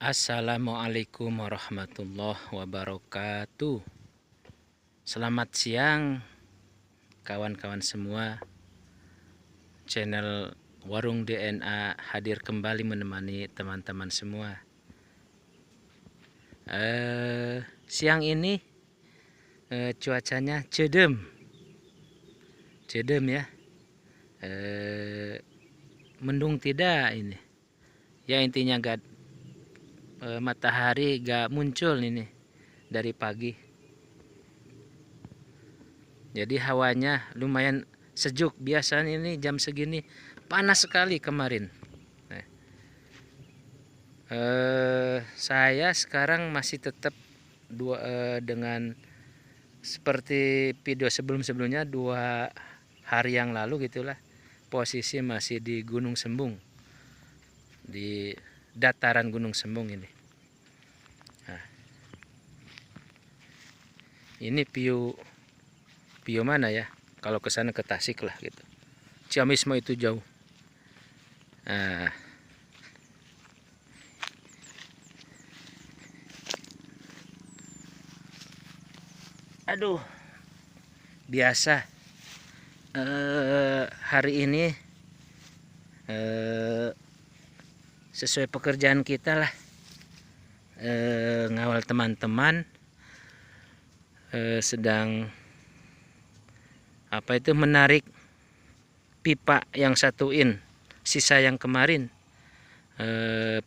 Assalamualaikum warahmatullahi wabarakatuh. Selamat siang kawan-kawan semua. Channel Warung DNA hadir kembali menemani teman-teman semua. Siang ini cuacanya cedem ya. Mendung tidak ini. Ya intinya matahari gak muncul ini dari pagi. Jadi hawanya lumayan sejuk. Biasanya ini jam segini panas sekali kemarin. Saya sekarang masih tetap dengan seperti video sebelumnya 2 hari yang lalu gitulah. Posisi masih di Gunung Sembung, di dataran Gunung Sembung ini. Nah, ini view mana ya? Kalau ke sana ke Tasik lah gitu. Ciamis mah itu jauh. Nah, aduh, biasa hari ini sesuai pekerjaan kita lah, ngawal teman-teman sedang menarik pipa yang 1 in, sisa yang kemarin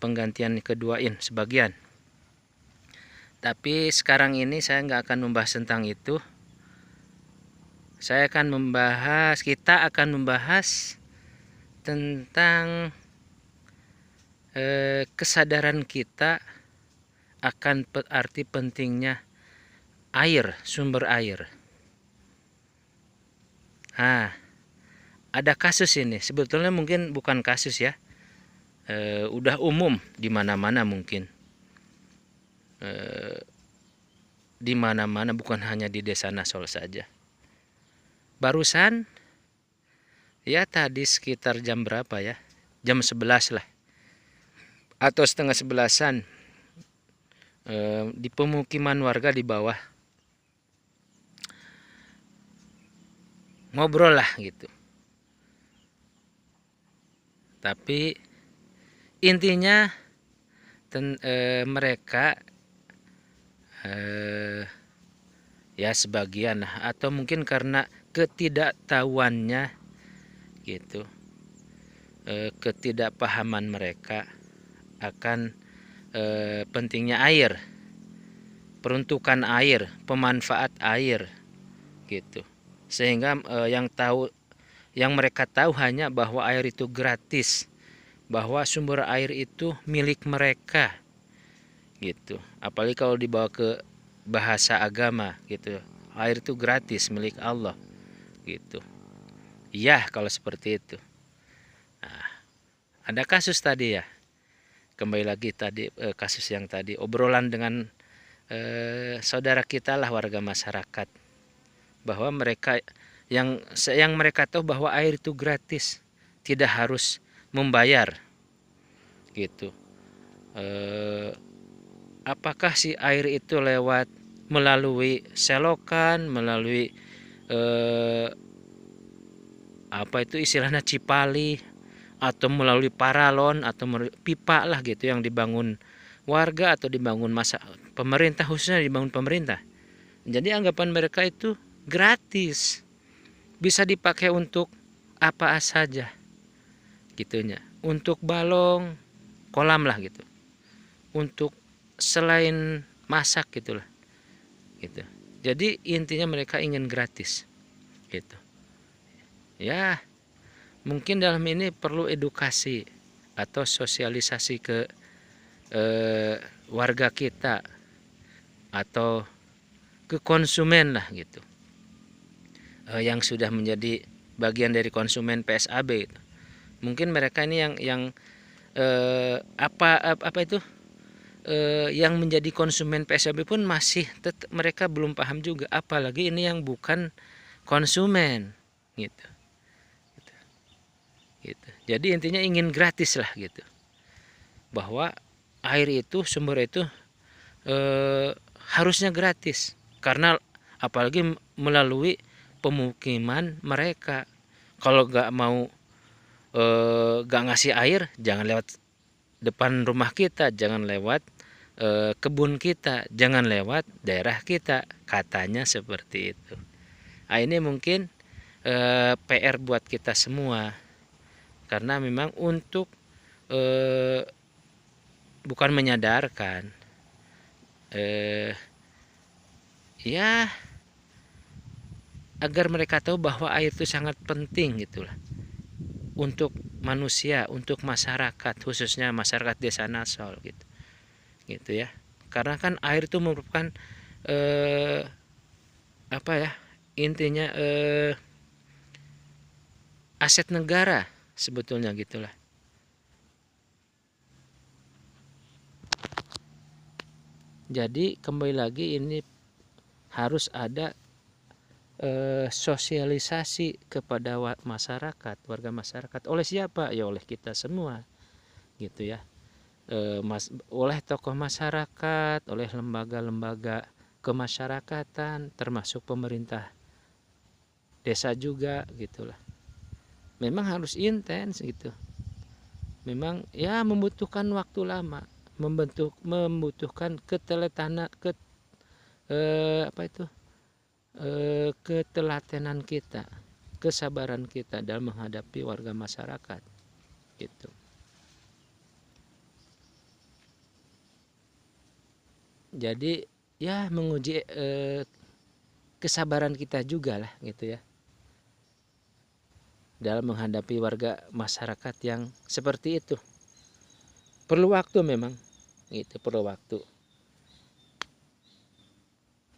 penggantian keduain sebagian. Tapi sekarang ini saya nggak akan membahas tentang itu. Kita akan membahas tentang kesadaran kita akan arti pentingnya air, sumber air. Nah, ada kasus ini. Sebetulnya mungkin bukan kasus ya. Udah umum di mana-mana mungkin. Di mana-mana, bukan hanya di Desa Nasol saja. Barusan ya tadi sekitar jam berapa ya? Jam 11 lah. Atau setengah 11-an. Di pemukiman warga di bawah. Ngobrol lah gitu. Tapi intinya mereka ya sebagian lah, atau mungkin karena ketidaktahuannya gitu, ketidakpahaman mereka akan pentingnya air, peruntukan air, pemanfaat air gitu. Sehingga yang mereka tahu hanya bahwa air itu gratis, bahwa sumber air itu milik mereka gitu. Apalagi kalau dibawa ke bahasa agama gitu, air itu gratis, milik Allah gitu. Ya kalau seperti itu. Nah, ada kasus tadi ya, kembali lagi tadi kasus yang tadi obrolan dengan saudara kita lah, warga masyarakat, bahwa mereka yang mereka tahu bahwa air itu gratis, tidak harus membayar gitu. Apakah si air itu lewat melalui selokan, melalui istilahnya cipali, atau melalui paralon, atau pipa lah gitu yang dibangun warga atau dibangun pemerintah, khususnya dibangun pemerintah. Jadi anggapan mereka itu gratis, bisa dipakai untuk apa saja gitunya, untuk balong, kolam lah gitu, untuk selain masak gitulah gitu. Jadi intinya mereka ingin gratis gitu ya. Mungkin dalam ini perlu edukasi atau sosialisasi ke warga kita atau ke konsumen lah gitu, yang sudah menjadi bagian dari konsumen PSAB gitu. Mungkin mereka ini yang yang menjadi konsumen PSAB pun masih mereka belum paham juga, apalagi ini yang bukan konsumen gitu. Jadi intinya ingin gratis lah gitu, bahwa air itu, sumber itu harusnya gratis, karena apalagi melalui pemukiman mereka. Kalau nggak mau nggak ngasih air, jangan lewat depan rumah kita, jangan lewat kebun kita, jangan lewat daerah kita, katanya seperti itu. Nah, ini mungkin PR buat kita semua, karena memang untuk bukan menyadarkan, ya agar mereka tahu bahwa air itu sangat penting gitulah untuk manusia, untuk masyarakat, khususnya masyarakat Desa Nasol gitu ya. Karena kan air itu merupakan apa ya, intinya aset negara sebetulnya gitulah. Jadi kembali lagi, ini harus ada sosialisasi kepada masyarakat, warga masyarakat. Oleh siapa? Ya oleh kita semua gitu ya. Oleh tokoh masyarakat, oleh lembaga-lembaga kemasyarakatan, termasuk pemerintah desa juga gitulah. Memang harus intens gitu. Memang ya membutuhkan waktu lama, membutuhkan ketelatenan kita, kesabaran kita dalam menghadapi warga masyarakat gitu. Jadi ya menguji kesabaran kita juga lah gitu ya, dalam menghadapi warga masyarakat yang seperti itu. Perlu waktu memang gitu, perlu waktu.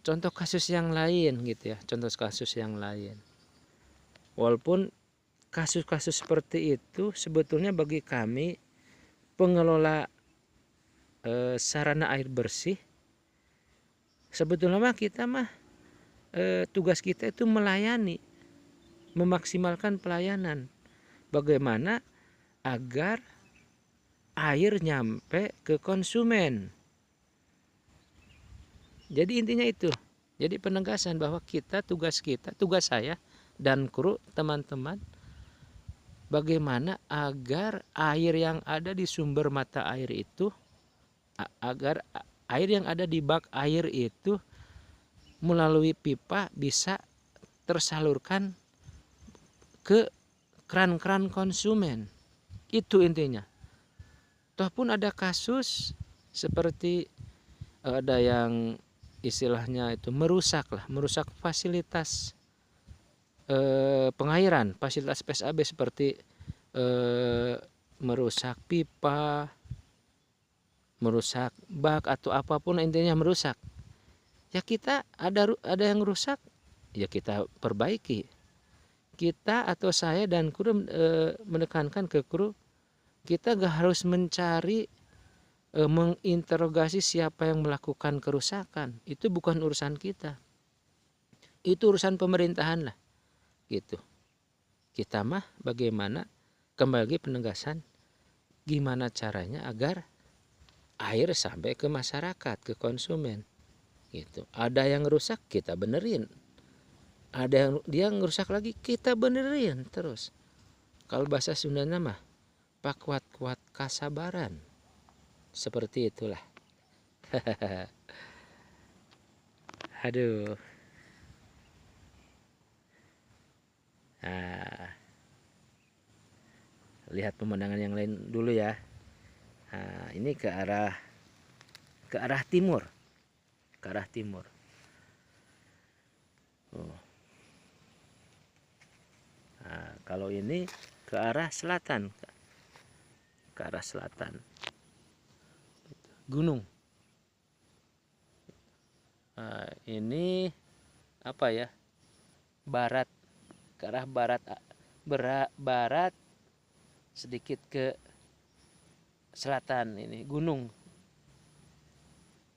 Contoh kasus yang lain gitu ya, contoh kasus yang lain. Walaupun kasus-kasus seperti itu sebetulnya bagi kami pengelola sarana air bersih, sebetulnya mah kita tugas kita itu melayani, memaksimalkan pelayanan. Bagaimana agar air nyampe ke konsumen. Jadi intinya itu. Jadi penegasan bahwa tugas saya dan kru teman-teman, bagaimana agar air yang ada di sumber mata air itu, agar air yang ada di bak air itu melalui pipa bisa tersalurkan ke keran-keran konsumen. Itu intinya. Toh pun ada kasus seperti ada yang istilahnya itu merusak fasilitas pengairan, fasilitas PSAB, seperti merusak pipa, merusak bak atau apapun, intinya merusak. Ya kita ada yang rusak, ya kita perbaiki. Kita atau saya dan kru menekankan ke kru, kita gak harus mencari menginterogasi siapa yang melakukan kerusakan. Itu bukan urusan kita, itu urusan pemerintahan lah gitu. Kita mah bagaimana, kembali lagi penegasan, gimana caranya agar air sampai ke masyarakat, ke konsumen gitu. Ada yang rusak kita benerin, ada yang dia ngerusak lagi kita benerin terus. Kalau bahasa Sundanya mah pak kuat kasabaran, seperti itulah. Aduh. Nah, lihat pemandangan yang lain dulu ya. Nah, ini ke arah timur, Oh. Nah, kalau ini ke arah selatan, gunung. Nah, ini apa ya, barat, ke arah barat sedikit ke selatan, ini gunung,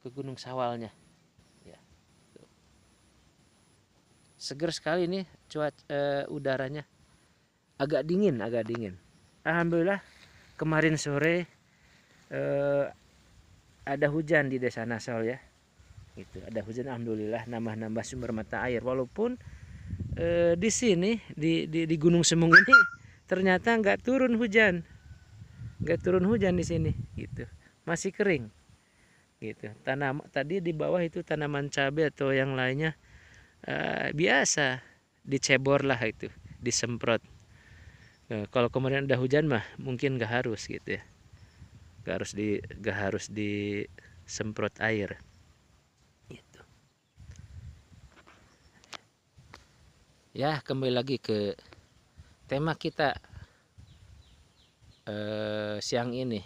ke Gunung Sawalnya ya. Seger sekali nih udaranya, agak dingin. Alhamdulillah kemarin sore ada hujan di Desa Nasol ya. Gitu. Ada hujan, alhamdulillah, nambah-nambah sumber mata air. Walaupun di sini di Gunung Semung ini ternyata nggak turun hujan, di sini gitu, masih kering gitu. Tanam tadi di bawah itu tanaman cabai atau yang lainnya biasa dicebor lah, itu disemprot. Kalau kemudian ada hujan mah mungkin nggak harus gitu ya, nggak harus disemprot air gitu. Ya, kembali lagi ke tema kita siang ini.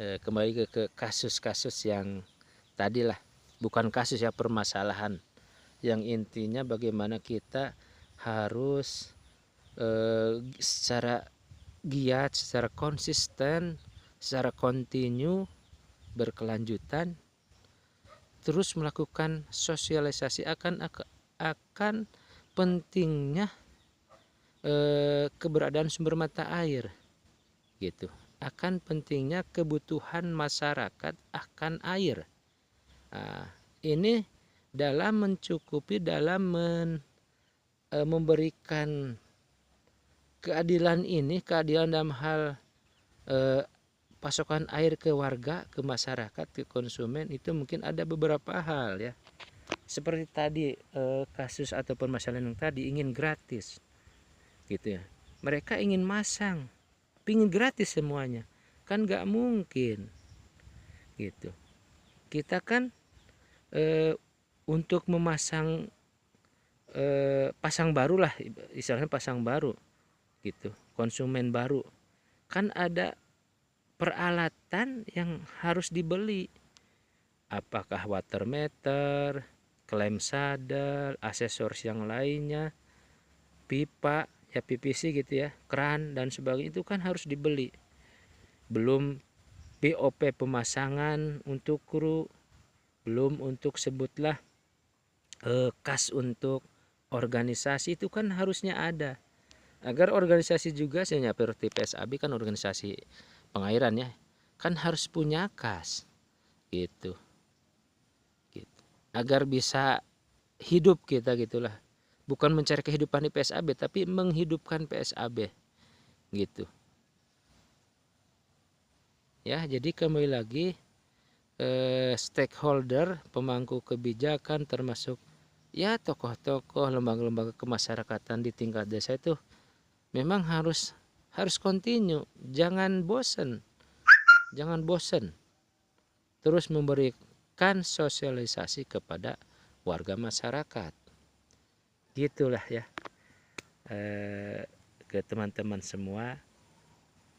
Kembali ke kasus-kasus yang tadi lah, bukan kasus ya, permasalahan yang intinya bagaimana kita harus secara giat, secara konsisten, secara kontinu, berkelanjutan terus melakukan sosialisasi akan pentingnya keberadaan sumber mata air gitu, akan pentingnya kebutuhan masyarakat akan air. Nah, ini dalam mencukupi, dalam memberikan keadilan ini, keadilan dalam hal pasokan air ke warga, ke masyarakat, ke konsumen, itu mungkin ada beberapa hal ya. Seperti tadi kasus atau permasalahan yang tadi, ingin gratis gitu ya. Mereka ingin masang, pingin gratis semuanya, kan nggak mungkin gitu. Kita kan untuk memasang pasang baru lah, istilahnya pasang baru gitu, konsumen baru, kan ada peralatan yang harus dibeli. Apakah water meter, klem sadel, aksesoris yang lainnya, pipa ya, PVC gitu ya, keran dan sebagainya, itu kan harus dibeli. Belum BOP pemasangan untuk kru, belum untuk sebutlah kas untuk organisasi, itu kan harusnya ada. Agar organisasi juga, seperti PSAB kan organisasi pengairan ya, kan harus punya kas gitu, agar bisa hidup kita gitulah, bukan mencari kehidupan di PSAB tapi menghidupkan PSAB gitu ya. Jadi kembali lagi, stakeholder, pemangku kebijakan, termasuk ya tokoh-tokoh, lembaga-lembaga kemasyarakatan di tingkat desa itu memang harus kontinu, jangan bosen terus memberikan sosialisasi kepada warga masyarakat gitulah ya. Ke teman-teman semua,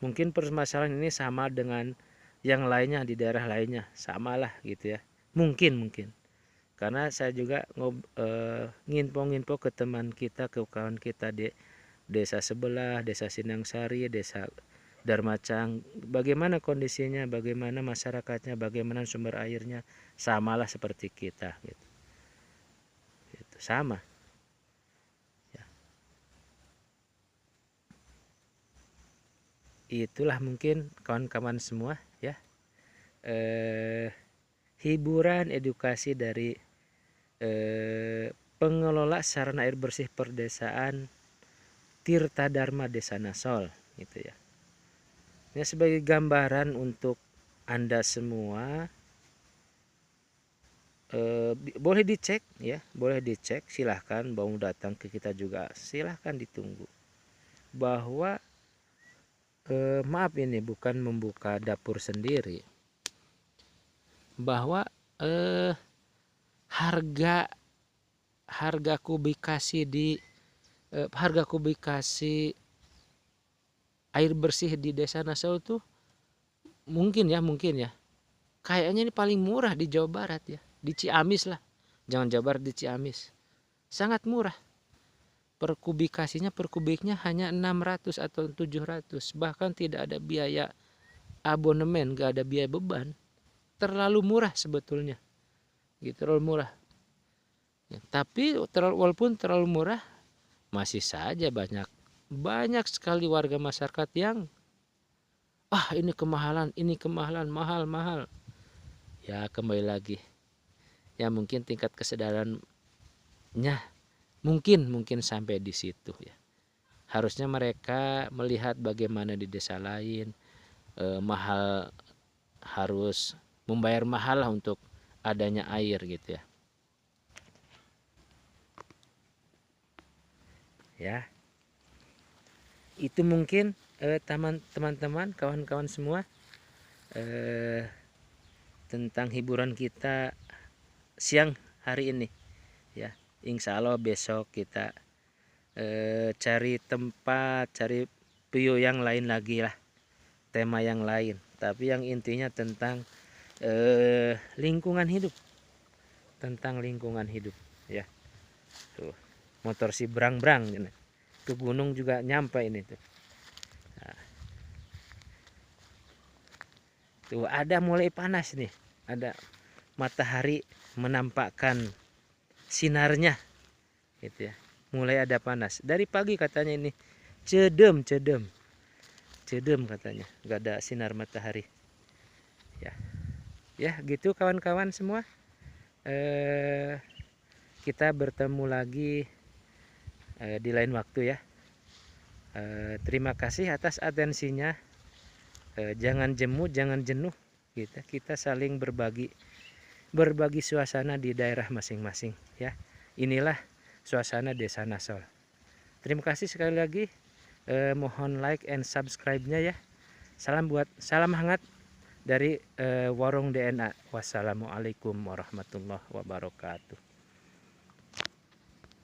mungkin permasalahan ini sama dengan yang lainnya di daerah lainnya, samalah gitu ya, mungkin karena saya juga nginfo ke teman kita, ke kawan kita di desa sebelah, desa Sinangsari, desa Darmacang, bagaimana kondisinya, bagaimana masyarakatnya, bagaimana sumber airnya, samalah seperti kita gitu. Sama ya. Itulah mungkin kawan-kawan semua ya, hiburan edukasi dari pengelola sarana air bersih perdesaan Tirta Dharma Desa Nasol gitu ya. Ini sebagai gambaran untuk Anda semua, boleh dicek ya, boleh dicek, silahkan mau datang ke kita juga silahkan, ditunggu. Bahwa maaf, ini bukan membuka dapur sendiri, bahwa harga kubikasi air bersih di Desa Nasol itu mungkin ya kayaknya ini paling murah di Jawa Barat ya, di Ciamis lah, jangan Jawa Barat, di Ciamis sangat murah. Per kubiknya hanya 600 atau 700, bahkan tidak ada biaya abonemen, gak ada biaya beban. Terlalu murah sebetulnya gitu, terlalu murah ya. Tapi walaupun terlalu murah, masih saja banyak sekali warga masyarakat yang ini kemahalan, mahal. Ya kembali lagi, ya mungkin tingkat kesadarannya mungkin sampai di situ ya. Harusnya mereka melihat bagaimana di desa lain mahal, harus membayar mahal lah untuk adanya air gitu ya. Ya, itu mungkin teman-teman, kawan-kawan semua, tentang hiburan kita siang hari ini ya. Insya Allah besok kita cari tempat, cari view yang lain lagi lah, tema yang lain, tapi yang intinya tentang lingkungan hidup, ya. Tuh, motor si berang-berang ke gunung juga nyampe ini tuh. Nah, tuh ada mulai panas nih, ada matahari menampakkan sinarnya gitu ya. Mulai ada panas dari pagi katanya, ini cedem katanya, nggak ada sinar matahari ya gitu kawan-kawan semua. Kita bertemu lagi di lain waktu ya. Terima kasih atas atensinya. Jangan jemu, jangan jenuh, kita saling berbagi suasana di daerah masing-masing ya. Inilah suasana Desa Nasol. Terima kasih sekali lagi. Mohon like and subscribe-nya ya. Salam hangat dari Warung DNA. Wassalamualaikum warahmatullahi wabarakatuh.